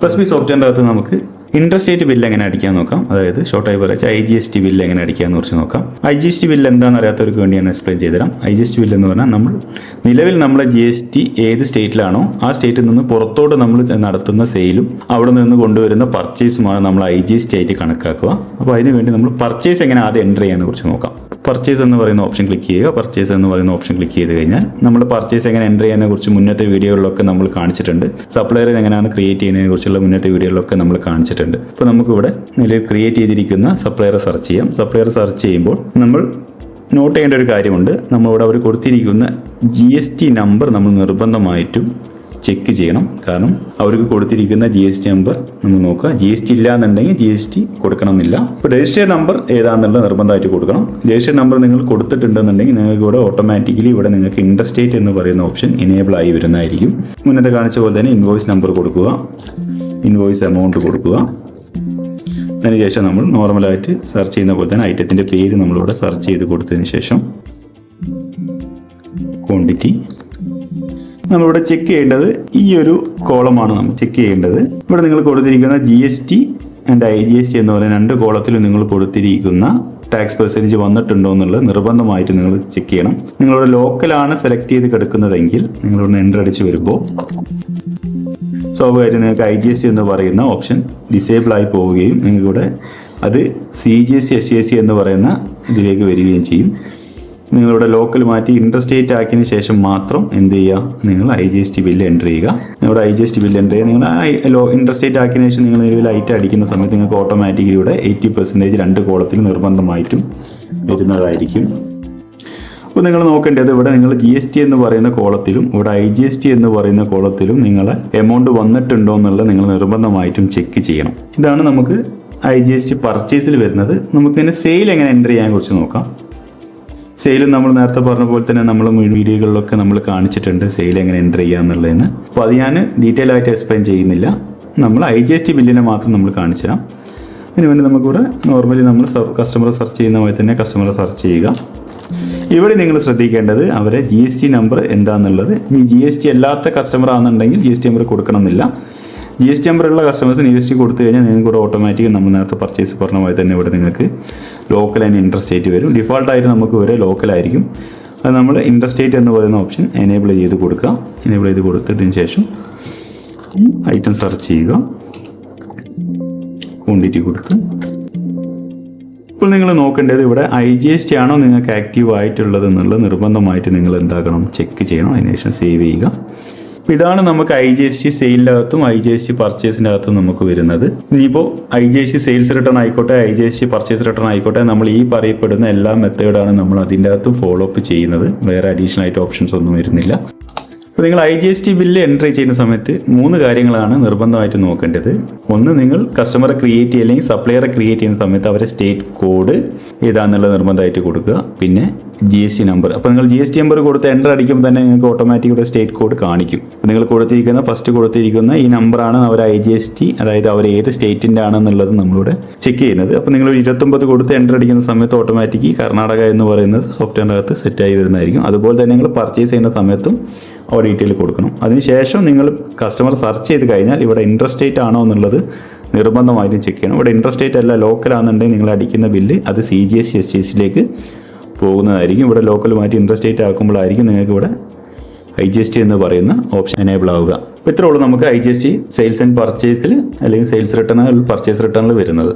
Plus B സോഫ്റ്റ്വെയറിൻ്റെ അകത്ത് നമുക്ക് interstate bill എങ്ങനെ അടിക്കാൻ നോക്കാം. അതായത് ഷോർട്ടായി പറയാം IGST ബില്ല് എങ്ങനെ അടിക്കാമെന്ന് കുറിച്ച് നോക്കാം. IGST ബില്ല് എന്താണെന്ന് അറിയാത്തവർക്ക് വേണ്ടിയാണ് എക്സ്പ്ലെയിൻ ചെയ്തുതരാം. IGST ബില്ല് എന്ന് പറഞ്ഞാൽ നിലവിൽ നമ്മളെ GST ഏത് സ്റ്റേറ്റിലാണോ ആ സ്റ്റേറ്റിൽ നിന്ന് പുറത്തോട്ട് നമ്മൾ നടത്തുന്ന സെയിലും അവിടെ നിന്ന് കൊണ്ടുവരുന്ന പർച്ചേസുമാണ് നമ്മൾ IGST ആയിട്ട് കണക്കാക്കുക. അപ്പോൾ അതിന് വേണ്ടി നമ്മൾ പർച്ചേസ് എങ്ങനെ ആദ്യം എൻ്റർ ചെയ്യാമെന്ന് കുറിച്ച് നോക്കാം. പർച്ചേസ് എന്ന് പറയുന്ന ഓപ്ഷൻ ക്ലിക്ക് ചെയ്യുക. പർച്ചേസ് എന്ന് പറയുന്ന ഓപ്ഷൻ ക്ലിക്ക് ചെയ്ത് കഴിഞ്ഞാൽ നമ്മൾ പർച്ചേസ് എങ്ങനെ എൻ്റർ ചെയ്യാനെ കുറിച്ച് മുന്നത്തെ വീഡിയോകളിലൊക്കെ നമ്മൾ കാണിച്ചിട്ടുണ്ട്. സപ്ലയർ എങ്ങനെയാണ് ക്രിയേറ്റ് ചെയ്യുന്നതിനെ കുറിച്ചുള്ള മുന്നത്തെ വീഡിയോകളിലൊക്കെ നമ്മൾ കാണിച്ചിട്ടുണ്ട്. അപ്പോൾ നമുക്കിവിടെ നിലവിൽ ക്രിയേറ്റ് ചെയ്തിരിക്കുന്ന സപ്ലയറെ സെർച്ച് ചെയ്യാം. സപ്ലയർ സെർച്ച് ചെയ്യുമ്പോൾ നമ്മൾ നോട്ട് ചെയ്യേണ്ട ഒരു കാര്യമുണ്ട്. നമ്മളിവിടെ അവർ കൊടുത്തിരിക്കുന്ന GST നമ്പർ നമ്മൾ നിർബന്ധമായിട്ടും ചെക്ക് ചെയ്യണം. കാരണം അവർക്ക് കൊടുത്തിരിക്കുന്ന GST നമ്പർ നമ്മൾ നോക്കുക. GST ഇല്ല എന്നുണ്ടെങ്കിൽ GST കൊടുക്കണമെന്നില്ല. ഇപ്പോൾ രജിസ്റ്റേർഡ് നമ്പർ ഏതാണെന്നുള്ളത് നിർബന്ധമായിട്ട് കൊടുക്കണം. രജിസ്റ്റേർഡ് നമ്പർ നിങ്ങൾ കൊടുത്തിട്ടുണ്ടെന്നുണ്ടെങ്കിൽ നിങ്ങൾക്ക് ഇവിടെ ഓട്ടോമാറ്റിക്കലി ഇവിടെ നിങ്ങൾക്ക് ഇൻട്രസ്റ്റേറ്റ് എന്ന് പറയുന്ന ഓപ്ഷൻ ഇനേബിൾ ആയി വരുന്നതായിരിക്കും. മുന്നത്തെ കാണിച്ച പോലെ തന്നെ ഇൻവോയ്സ് നമ്പർ കൊടുക്കുക, ഇൻവോയ്സ് എമൗണ്ട് കൊടുക്കുക. അതിനുശേഷം നമ്മൾ നോർമലായിട്ട് സെർച്ച് ചെയ്യുന്ന പോലെ തന്നെ ഐറ്റത്തിൻ്റെ പേര് നമ്മളിവിടെ സെർച്ച് ചെയ്ത് കൊടുത്തതിന് ശേഷം ക്വാണ്ടിറ്റി നമ്മളിവിടെ ചെക്ക് ചെയ്യേണ്ടത് ഈ ഒരു കോളമാണ് നമ്മൾ ചെക്ക് ചെയ്യേണ്ടത്. ഇവിടെ നിങ്ങൾ കൊടുത്തിരിക്കുന്ന GST ആൻഡ് IGST എന്ന് പറയുന്ന രണ്ട് കോളത്തിലും നിങ്ങൾ കൊടുത്തിരിക്കുന്ന ടാക്സ് പെർസെൻറ്റേജ് വന്നിട്ടുണ്ടോ എന്നുള്ളത് നിർബന്ധമായിട്ട് നിങ്ങൾ ചെക്ക് ചെയ്യണം. നിങ്ങളിവിടെ ലോക്കലാണ് സെലക്ട് ചെയ്ത് കിടക്കുന്നതെങ്കിൽ നിങ്ങളിവിടെ എൻ്റർ അടിച്ച് വരുമ്പോൾ സ്വാഭാവികമായിട്ട് നിങ്ങൾക്ക് IGST എന്ന് പറയുന്ന ഓപ്ഷൻ ഡിസേബിൾ ആയി പോവുകയും നിങ്ങൾക്കിവിടെ അത് CGST SGST എന്ന് പറയുന്ന ഇതിലേക്ക് വരികയും ചെയ്യും. നിങ്ങളിവിടെ ലോക്കൽ മാറ്റി ഇൻട്രസ്റ്റേറ്റ് ആക്കിയതിന് ശേഷം മാത്രം എന്ത് ചെയ്യുക, നിങ്ങൾ IGST ബില്ല് എൻ്റർ ചെയ്യുക. നിങ്ങളുടെ IGST ബില്ല് എൻ്റർ ചെയ്യുക. നിങ്ങൾ ഇൻട്രസ്റ്റേറ്റ് ആക്കിയതിന് ശേഷം നിങ്ങൾ നിലവിൽ ഐറ്റം അടിക്കുന്ന സമയത്ത് നിങ്ങൾക്ക് ഓട്ടോമാറ്റിക്കലി ഇവിടെ 80% രണ്ട് കോളത്തിൽ നിർബന്ധമായിട്ടും വരുന്നതായിരിക്കും. അപ്പോൾ നിങ്ങൾ നോക്കേണ്ടത് ഇവിടെ നിങ്ങൾ GST എന്ന് പറയുന്ന കോളത്തിലും ഇവിടെ IGST എന്ന് പറയുന്ന കോളത്തിലും നിങ്ങളെ എമൗണ്ട് വന്നിട്ടുണ്ടോ എന്നുള്ളത് നിങ്ങൾ നിർബന്ധമായിട്ടും ചെക്ക് ചെയ്യണം. ഇതാണ് നമുക്ക് IGST പർച്ചേസിൽ വരുന്നത്. നമുക്കിതിന് സെയിൽ എങ്ങനെ എൻ്റർ ചെയ്യാൻ കുറിച്ച് നോക്കാം. സെയിലും നമ്മൾ നേരത്തെ പറഞ്ഞ പോലെ തന്നെ നമ്മൾ വീഡിയോകളിലൊക്കെ നമ്മൾ കാണിച്ചിട്ടുണ്ട് സെയിൽ എങ്ങനെ എൻ്റർ ചെയ്യുക എന്നുള്ളതിന്. അപ്പോൾ അത് ഞാൻ ഡീറ്റെയിൽ ആയിട്ട് എക്സ്പ്ലെയിൻ ചെയ്യുന്നില്ല. നമ്മൾ IGST ബില്ലിനെ മാത്രം നമ്മൾ കാണിച്ചു തരാം. അതിനുവേണ്ടി നമുക്കിവിടെ നോർമലി നമ്മൾ കസ്റ്റമറെ സെർച്ച് ചെയ്യുന്ന പോലെ തന്നെ കസ്റ്റമറെ സെർച്ച് ചെയ്യുക. ഇവിടെ നിങ്ങൾ ശ്രദ്ധിക്കേണ്ടത് അവരെ GST നമ്പർ എന്താണെന്നുള്ളത്. ഈ GST അല്ലാത്ത കസ്റ്റമർ ആണെന്നുണ്ടെങ്കിൽ GST നമ്പർ കൊടുക്കണമെന്നില്ല. GST നമ്പർ ഉള്ള കസ്റ്റമേഴ്സിന് GST കൊടുത്തു കഴിഞ്ഞാൽ നിങ്ങൾക്ക് ഇവിടെ ഓട്ടോമാറ്റിക് നമ്മൾ നേരത്തെ പർച്ചേസ് പറഞ്ഞ പോലെ തന്നെ ഇവിടെ നിങ്ങൾക്ക് ലോക്കൽ ആൻഡ് ഇൻട്രസ്റ്റേറ്റ് വരും. ഡിഫോൾട്ടായിട്ട് നമുക്ക് വരെ ലോക്കലായിരിക്കും. അത് നമ്മൾ ഇൻട്രസ്റ്റേറ്റ് എന്ന് പറയുന്ന ഓപ്ഷൻ എനേബിൾ ചെയ്ത് കൊടുക്കുക. എനേബിൾ ചെയ്ത് കൊടുത്തതിന് ശേഷം ഐറ്റം സെർച്ച് ചെയ്യുക, ക്വാണ്ടിറ്റി കൊടുത്ത്. ഇപ്പോൾ നിങ്ങൾ നോക്കേണ്ടത് ഇവിടെ IGST ആണോ നിങ്ങൾക്ക് ആക്റ്റീവ് ആയിട്ടുള്ളത് എന്നുള്ളത് നിർബന്ധമായിട്ട് നിങ്ങൾ എന്താക്കണം, ചെക്ക് ചെയ്യണം. അതിനുശേഷം സേവ് ചെയ്യുക. അപ്പോൾ ഇതാണ് നമുക്ക് IGST സെയിലിൻ്റെ അകത്തും IGST പർച്ചേസിൻ്റെ അകത്തും നമുക്ക് വരുന്നത്. ഇനിയിപ്പോൾ IGST സെയിൽസ് റിട്ടേൺ ആയിക്കോട്ടെ, IGST പർച്ചേസ് റിട്ടേൺ ആയിക്കോട്ടെ, നമ്മൾ ഈ പറയപ്പെടുന്ന എല്ലാ മെത്തേഡാണ് നമ്മൾ അതിൻ്റെ അകത്തും ഫോളോ അപ്പ് ചെയ്യുന്നത്. വേറെ അഡീഷണൽ ആയിട്ട് ഓപ്ഷൻസ് ഒന്നും വരുന്നില്ല. അപ്പോൾ നിങ്ങൾ IGST ബില്ല് എൻ്റർ ചെയ്യുന്ന സമയത്ത് 3 കാര്യങ്ങളാണ് നിർബന്ധമായിട്ട് നോക്കേണ്ടത്. ഒന്ന്, നിങ്ങൾ കസ്റ്റമറെ ക്രിയേറ്റ് ചെയ്യുക അല്ലെങ്കിൽ സപ്ലയറെ ക്രിയേറ്റ് ചെയ്യുന്ന സമയത്ത് അവരെ സ്റ്റേറ്റ് കോഡ് ഏതാണെന്നുള്ളത് നിർബന്ധമായിട്ട് കൊടുക്കുക. പിന്നെ GST നമ്പർ. അപ്പോൾ നിങ്ങൾ GST നമ്പർ കൊടുത്ത് എൻ്റർ അടിക്കുമ്പോൾ തന്നെ നിങ്ങൾക്ക് ഓട്ടോമാറ്റിക്കലി സ്റ്റേറ്റ് കോഡ് കാണിക്കും. നിങ്ങൾ ഫസ്റ്റ് കൊടുത്തിരിക്കുന്ന ഈ നമ്പറാണ് അവർ IGST, അതായത് അവർ ഏത് സ്റ്റേറ്റിൻ്റെ ആണെന്നുള്ളത് നമ്മളിവിടെ ചെക്ക് ചെയ്യുന്നത്. അപ്പോൾ നിങ്ങൾ 29 കൊടുത്ത് എൻ്റർ അടിക്കുന്ന സമയത്ത് ഓട്ടോമാറ്റിക്കലി കർണാടക എന്ന് പറയുന്നത് സോഫ്റ്റ്വെയറിൻ്റെ അകത്ത് സെറ്റായി വരുന്നതായിരിക്കും. അതുപോലെ തന്നെ നിങ്ങൾ പർച്ചേസ് ചെയ്യുന്ന സമയത്തും ആ ഡീറ്റെയിൽ കൊടുക്കണം. അതിനുശേഷം നിങ്ങൾ കസ്റ്റമർ സെർച്ച് ചെയ്ത് കഴിഞ്ഞാൽ ഇവിടെ ഇൻട്രസ്റ്റേറ്റ് ആണോ എന്നുള്ളത് നിർബന്ധമായിട്ടും ചെക്ക് ചെയ്യണം. ഇവിടെ ഇൻട്രസ്റ്റേറ്റ് അല്ല ലോക്കലാണെന്നുണ്ടെങ്കിൽ നിങ്ങൾ അടിക്കുന്ന ബില്ല് അത് CGST SGSTയിലേക്ക് പോകുന്നതായിരിക്കും. ഇവിടെ ലോക്കൽ മാറ്റി ഇൻട്രസ്റ്റേറ്റ് ആക്കുമ്പോഴായിരിക്കും നിങ്ങൾക്ക് ഇവിടെ IGST എന്ന് പറയുന്ന ഓപ്ഷൻ എനേബിൾ ആവുക. അപ്പോൾ ഇത്രേ ഉള്ളൂ നമുക്ക് IGST സെയിൽസ് ആൻഡ് പർച്ചേസിൽ അല്ലെങ്കിൽ സെയിൽസ് റിട്ടേൺ പർച്ചേസ് റിട്ടേണിൽ വരുന്നത്.